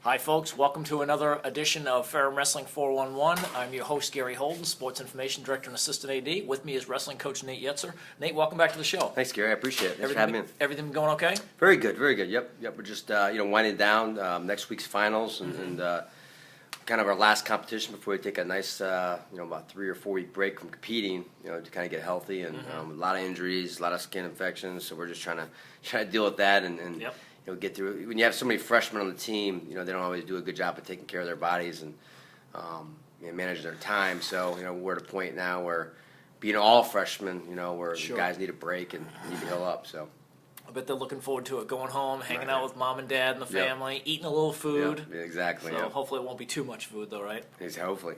Hi folks, welcome to another edition of Ferrum Wrestling 411. I'm your host Gary Holden, Sports Information Director and Assistant AD. With me is wrestling coach Nate Yetzer. Nate, welcome back to the show. Thanks, Gary. I appreciate it. Thanks for having me. Everything going okay? Very good, very good. Yep. We're just winding down next week's finals and kind of our last competition before we take a nice about 3 or 4 week break from competing. To kind of get healthy and a lot of injuries, a lot of skin infections. So we're just trying to deal with that and Yep. Get through it. When you have so many freshmen on the team, they don't always do a good job of taking care of their bodies and manage their time. So we're at a point now where being all freshmen, where Sure. guys need a break and need to heal up. So. I bet they're looking forward to it, going home, hanging Right. out with mom and dad and the family, eating a little food. Yeah, exactly. So hopefully it won't be too much food though, right? Hopefully.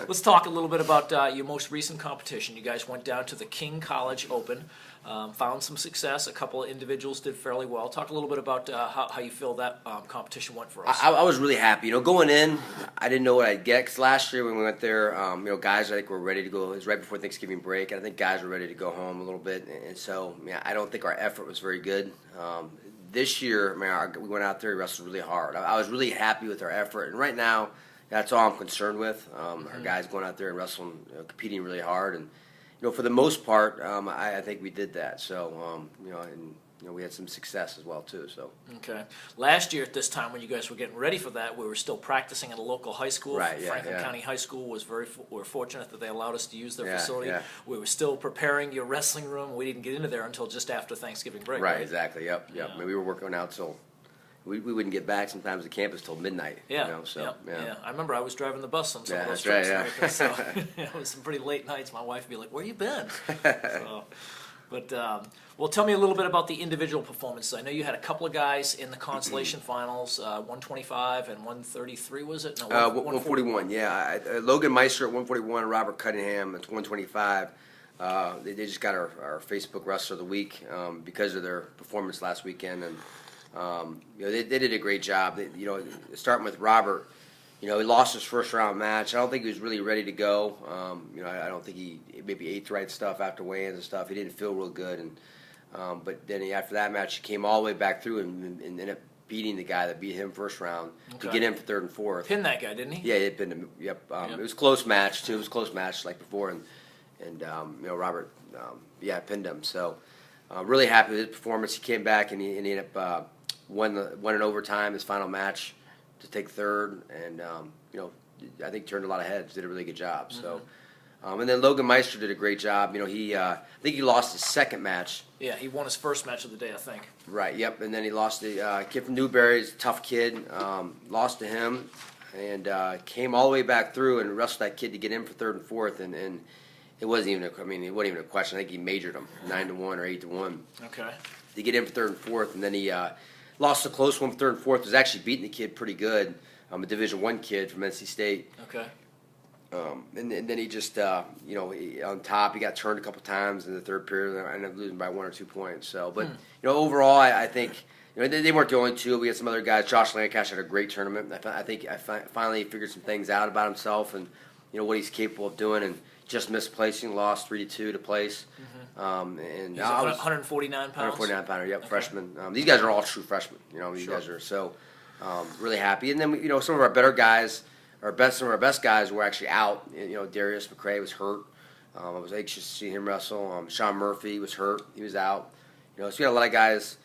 Let's talk a little bit about your most recent competition. You guys went down to the King College Open, found some success. A couple of individuals did fairly well. Talk a little bit about how you feel that competition went for us. I was really happy. Going in, I didn't know what I'd get. Because last year when we went there, guys I think were ready to go. It was right before Thanksgiving break, and I think guys were ready to go home a little bit. And so, I don't think our effort was very good. This year, we went out there and wrestled really hard. I was really happy with our effort, and right now, that's all I'm concerned with. Our guys going out there and wrestling, competing really hard, and for the most part, I think we did that. So, we had some success as well too. So. Okay. Last year at this time, when you guys were getting ready for that, we were still practicing at a local high school. Right. Franklin County High School was we were fortunate that they allowed us to use their facility. Yeah. We were still preparing your wrestling room. We didn't get into there until just after Thanksgiving break. Right. Exactly. Yep. Yeah. We were working out till. We wouldn't get back sometimes to campus till midnight. Yeah. So. Yeah. I remember I was driving the bus on some of those that's trips. right, So it was some pretty late nights. My wife would be like, "Where you been?" Well, tell me a little bit about the individual performances. I know you had a couple of guys in the consolation finals, 125 and 133, was it? No, 141, yeah. Logan Meister at 141, Robert Cunningham at 125. They just got our Facebook Wrestler of the Week because of their performance last weekend. And they did a great job. Starting with Robert, he lost his first round match. I don't think he was really ready to go. I don't think he maybe ate the right stuff after weigh-ins and stuff. He didn't feel real good. And but then after that match, he came all the way back through and ended up beating the guy that beat him first round to get in for third and fourth. Pinned that guy, didn't he? Yeah, he pinned him. Yep. It was a close match too. It was a close match like before, and Robert, pinned him. So really happy with his performance. He came back and he ended up won in overtime his final match to take third, and I think turned a lot of heads. Did a really good job. So. And then Logan Meister did a great job. I think he lost his second match. Yeah, he won his first match of the day, I think. Right, yep. And then he lost the kid from Newberry, he's a tough kid. Lost to him and came all the way back through and wrestled that kid to get in for third and fourth. And it wasn't even it wasn't even a question. I think he majored him 9-1 or 8-1. Okay. To get in for third and fourth. And then he lost a close one for third and fourth. Was actually beating the kid pretty good. A Division I kid from NC State. Okay. And then he just, on top, he got turned a couple times in the third period and ended up losing by 1 or 2 points. So, but, overall, I think, they weren't the only two. We had some other guys. Josh Lancaster had a great tournament. I think I finally figured some things out about himself and, what he's capable of doing, and just misplacing, lost 3-2 to place. And he's 149 pounds? 149 pounder, yep, okay. Freshman. These guys are all true freshmen. These Sure. guys are so really happy. And then, some of our better guys, some of our best guys were actually out. Darius McCray was hurt. I was anxious to see him wrestle. Sean Murphy was hurt. He was out. So we had a lot of guys.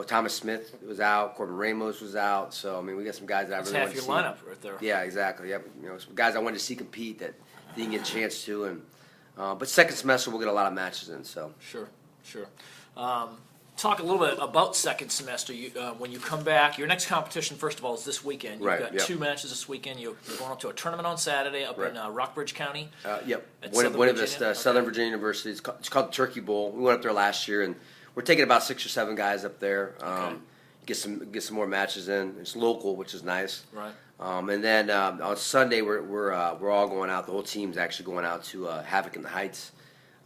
Thomas Smith was out. Corbin Ramos was out. So, we got some guys that I really wanted to see. That's half your lineup right there. Yeah, exactly. Yeah, some guys I wanted to see compete that didn't get a chance to. And but second semester we'll get a lot of matches in. So Sure. Talk a little bit about second semester. When you come back, your next competition, first of all, is this weekend. You've got 2 matches this weekend. You're going up to a tournament on Saturday up in Rockbridge County. Yep. One of the Southern Virginia Universities. It's called the Turkey Bowl. We went up there last year, and we're taking about 6 or 7 guys up there. Get some more matches in. It's local, which is nice. Right. And then on Sunday, we're all going out. The whole team's actually going out to Havoc in the Heights,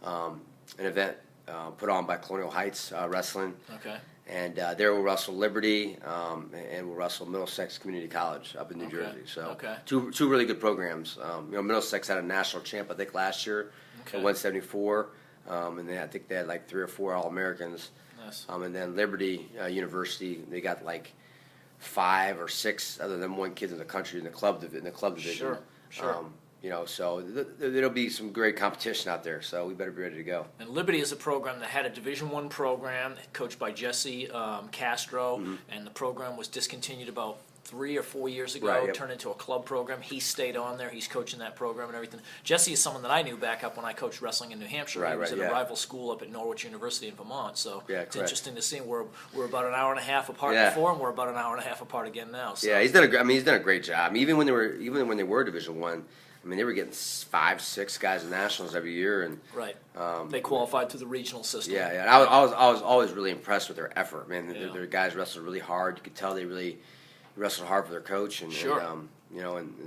an event put on by Colonial Heights Wrestling. Okay. And there we'll wrestle Liberty, and we'll wrestle Middlesex Community College up in New Jersey. So two really good programs. Middlesex had a national champ, I think, last year at 174, and I think they had like 3 or 4 All-Americans. Nice. And then Liberty University, they got like 5 or 6 other than one kid in the country in the club division. Sure, sure. So there'll be some great competition out there. So we better be ready to go. And Liberty is a program that had a Division I program coached by Jesse Castro, and the program was discontinued about 3 or 4 years ago, Right, yep. turned into a club program. He stayed on there. He's coaching that program and everything. Jesse is someone that I knew back up when I coached wrestling in New Hampshire. He was at a rival school up at Norwich University in Vermont. So it's interesting to see. We're about an hour and a half apart before, and we're about an hour and a half apart again now. So. Yeah, he's done a great job. I mean, even when they were Division I, I mean, they were getting 5, 6 guys in nationals every year, and they qualified through the regional system. Yeah. And I was always really impressed with their effort. Man, their guys wrestled really hard. You could tell they really wrestled hard for their coach, and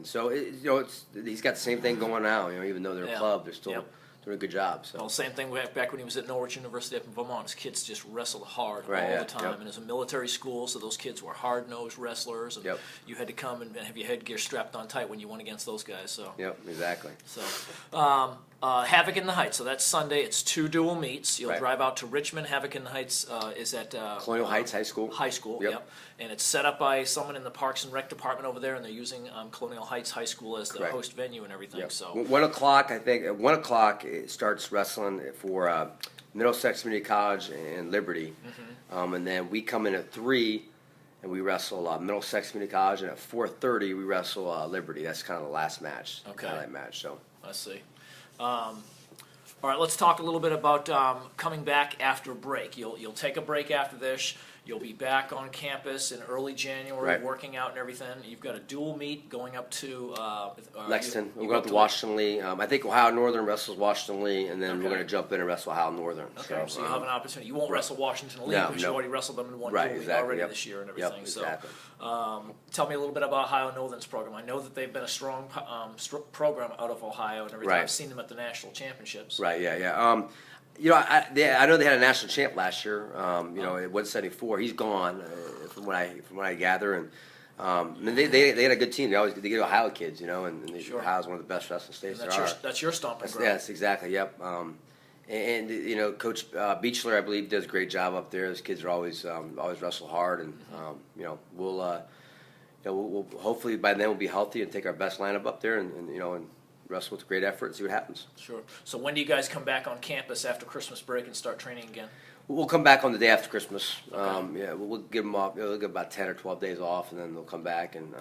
so he's got the same thing going now. Even though they're a club, they're still doing a good job. So. Well, same thing back when he was at Norwich University up in Vermont. His kids just wrestled hard all the time. And it's a military school, so those kids were hard-nosed wrestlers. And you had to come and have your headgear strapped on tight when you went against those guys. So. Yep, exactly. So, Havoc in the Heights. So that's Sunday. It's 2 dual meets. You'll drive out to Richmond. Havoc in the Heights is at Colonial Heights High School. High School, yep. And it's set up by someone in the Parks and Rec department over there, and they're using Colonial Heights High School as the host venue and everything. Yep. So 1 o'clock, I think. At 1 o'clock, it starts wrestling for Middlesex Community College and Liberty, and then we come in at 3. And we wrestle Middlesex Community College, and at 4:30 we wrestle Liberty. That's kind of the last match. Okay. That match. So I see. All right, let's talk a little bit about coming back after a break. You'll take a break after this. You'll be back on campus in early January, working out and everything. You've got a dual meet going up to Lexington. We're going up to Washington Lee. I think Ohio Northern wrestles Washington Lee, and then we're going to jump in and wrestle Ohio Northern. Okay, so you have an opportunity. You won't wrestle Washington Lee because you already wrestled them in one dual meet already this year and everything. Yep, exactly. So, tell me a little bit about Ohio Northern's program. I know that they've been a strong program out of Ohio and everything. I've seen them at the national championships. Right. Yeah. I know they had a national champ last year. At 174, he's gone, from what I gather, and they had a good team. They get Ohio kids, and Ohio's one of the best wrestling states there are. That's your stomping ground. Yes, exactly. Yep. And Coach Beechler, I believe, does a great job up there. Those kids are always wrestle hard, and we'll hopefully by then we'll be healthy and take our best lineup up there, and wrestle with great effort and see what happens. Sure. So when do you guys come back on campus after Christmas break and start training again? We'll come back on the day after Christmas. Okay. We'll give them off. They'll get about 10 or 12 days off, and then they'll come back, and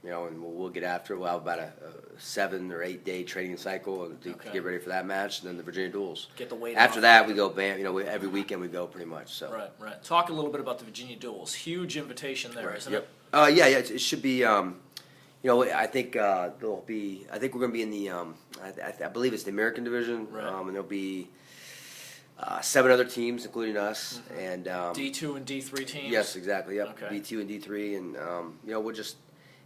and we'll get after it. We'll have about a 7 or 8 day training cycle to get ready for that match, and then the Virginia Duels. Get the weight after off. that, we go every weekend we go pretty much. So right. Talk a little bit about the Virginia Duels. Huge invitation there, isn't it? It should be. I think there'll be. I think we're going to be in the. I believe it's the American division, and there'll be 7 other teams, including us, and D2 and D3 teams. Yes, exactly. Yep. Okay. D2 and D3, and we'll just.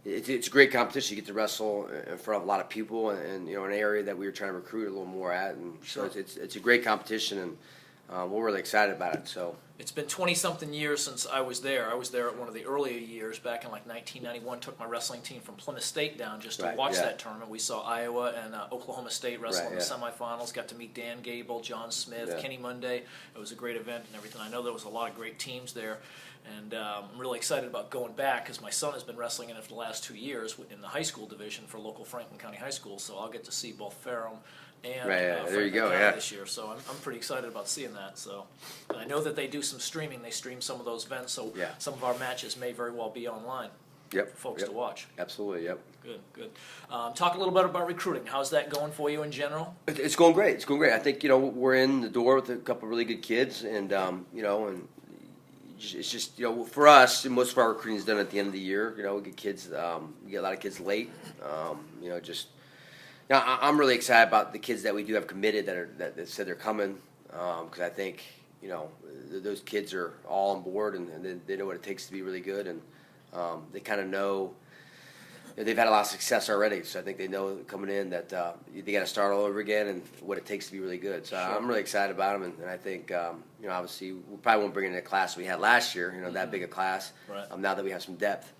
It's a great competition. You get to wrestle in front of a lot of people, and an area that we were trying to recruit a little more at, and so it's a great competition, and we're really excited about it. So. It's been 20-something years since I was there. I was there at one of the earlier years, back in 1991. Took my wrestling team from Plymouth State down just to watch that tournament. We saw Iowa and Oklahoma State wrestle in the semifinals. Got to meet Dan Gable, John Smith, Kenny Monday. It was a great event and everything. I know there was a lot of great teams there, and I'm really excited about going back because my son has been wrestling in it for the last 2 years in the high school division for local Franklin County High School. So I'll get to see both Ferrum and there you go, this year, so I'm pretty excited about seeing that. So, and I know that they do some streaming. They stream some of those events, so some of our matches may very well be online. For folks to watch. Absolutely. Yep. Good. Talk a little bit about recruiting. How's that going for you in general? It's going great. It's going great. I think we're in the door with a couple of really good kids, and and it's just for us, most of our recruiting is done at the end of the year. We get kids, we get a lot of kids late. I'm really excited about the kids that we do have committed that said they're coming, because I think those kids are all on board, and they know what it takes to be really good, and they kind of know they've had a lot of success already. So I think they know coming in that they got to start all over again and what it takes to be really good. So I'm really excited about them, and I think obviously we probably won't bring in the class we had last year, that big a class. Now that we have some depth.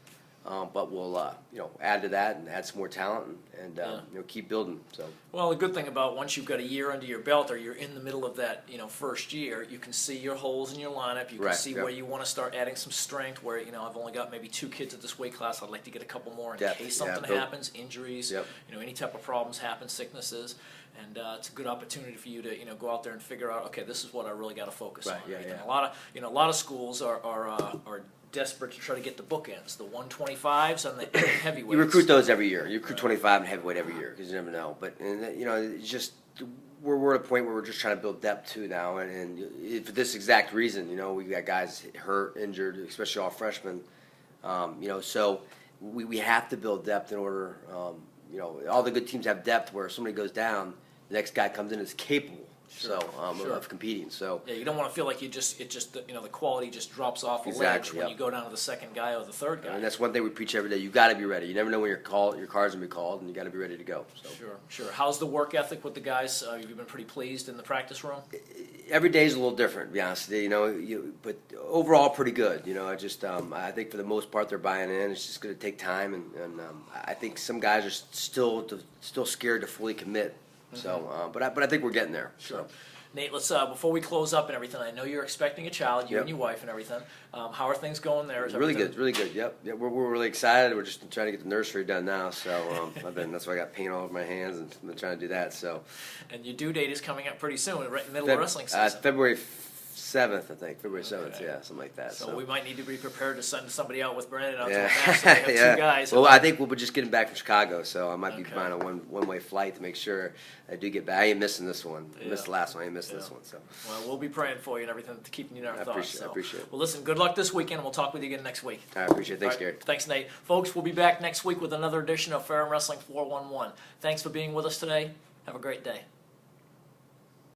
But we'll add to that and add some more talent and keep building. So. Well, the good thing about once you've got a year under your belt, or you're in the middle of that first year, you can see your holes in your lineup. You can see where you want to start adding some strength. Where I've only got maybe 2 kids at this weight class. I'd like to get a couple more in case something happens, injuries, any type of problems happen, sicknesses. And it's a good opportunity for you to go out there and figure out, okay, this is what I really got to focus on. A lot of schools are desperate to try to get the bookends, the 125s and the heavyweights. You recruit those every year. You recruit 25 and heavyweight every year because you never know. But it's just we're at a point where we're just trying to build depth too now, and for this exact reason, we got guys hurt, injured, especially all freshmen. So we have to build depth in order. All the good teams have depth where if somebody goes down, the next guy comes in and is capable. Of competing. So you don't want to feel like the quality just drops off a ledge when you go down to the second guy or the third guy. And that's one thing we preach every day. You got to be ready. You never know when your card's gonna be called, and you got to be ready to go. So. Sure. How's the work ethic with the guys? Have you been pretty pleased in the practice room? Every day is a little different, to be honest with you. But overall pretty good. I think for the most part they're buying in. It's just going to take time, and I think some guys are still scared to fully commit. So, but I think we're getting there. Sure. So. Nate, let's before we close up and everything. I know you're expecting a child, you and your wife and everything. How are things going there? Really good. Yep. Yeah, we're really excited. We're just trying to get the nursery done now. So that's why I got paint all over my hands and I've been trying to do that. So. And your due date is coming up pretty soon, right in the middle of wrestling season. February 7th, I think. February 7th, something like that. So we might need to be prepared to send somebody out with Brandon out to a match. So we have 2 guys. Well, I think we'll be just getting back from Chicago, so I might be buying a one-way flight to make sure I do get back. I ain't missing this one. I missed the last one. I ain't missing this one. So. Well, we'll be praying for you and everything to keep you in our thoughts. I appreciate it. Well, listen, good luck this weekend, and we'll talk with you again next week. I appreciate it. Thanks, Gary. Thanks, Nate. Folks, we'll be back next week with another edition of Ferrum Wrestling 411. Thanks for being with us today. Have a great day.